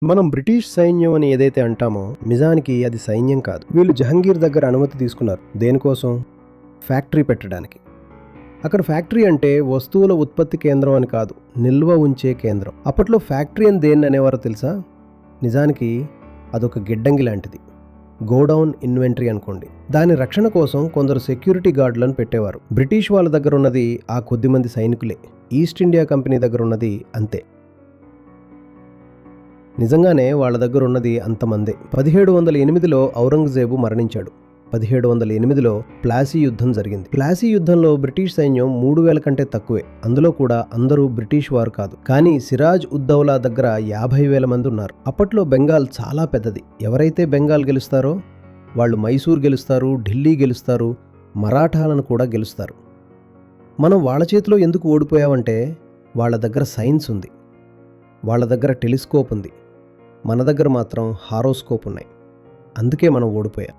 మనం బ్రిటిష్ సైన్యం అని ఏదైతే అంటామో నిజానికి అది సైన్యం కాదు. వీళ్ళు జహంగీర్ దగ్గర అనుమతి తీసుకున్నారు. దేనికోసం? ఫ్యాక్టరీ పెట్టడానికి. అక్కడ ఫ్యాక్టరీ అంటే వస్తువుల ఉత్పత్తి కేంద్రం అని కాదు, నిల్వ ఉంచే కేంద్రం. అప్పట్లో ఫ్యాక్టరీ అని దేన్ని అనేవారో తెలుసా? నిజానికి అదొక గిడ్డంగి లాంటిది. గోడౌన్ ఇన్వెంటరీ అనుకోండి. దాని రక్షణ కోసం కొందరు సెక్యూరిటీ గార్డులను పెట్టేవారు. బ్రిటిష్ వాళ్ళ దగ్గర ఉన్నది ఆ కొద్దిమంది సైనికులే. ఈస్ట్ ఇండియా కంపెనీ దగ్గర ఉన్నది అంతే. నిజంగానే వాళ్ళ దగ్గర ఉన్నది అంతమందే. 1708లో ఔరంగజేబు మరణించాడు. 1708లో ప్లాసీ యుద్ధం జరిగింది. ప్లాసీ యుద్ధంలో బ్రిటిష్ సైన్యం 3000 కంటే తక్కువే. అందులో కూడా అందరూ బ్రిటిష్ వారు కాదు. కానీ సిరాజ్ ఉద్దౌలా దగ్గర 50,000 మంది ఉన్నారు. అప్పట్లో బెంగాల్ చాలా పెద్దది. ఎవరైతే బెంగాల్ గెలుస్తారో వాళ్ళు మైసూర్ గెలుస్తారు, ఢిల్లీ గెలుస్తారు, మరాఠాలను కూడా గెలుస్తారు. మనం వాళ్ళ చేతిలో ఎందుకు ఓడిపోయామంటే వాళ్ళ దగ్గర సైన్స్ ఉంది, వాళ్ళ దగ్గర టెలిస్కోప్ ఉంది, మన దగ్గర మాత్రం హారోస్కోప్ ఉన్నాయి. అందుకే మనం ఓడిపోయాం.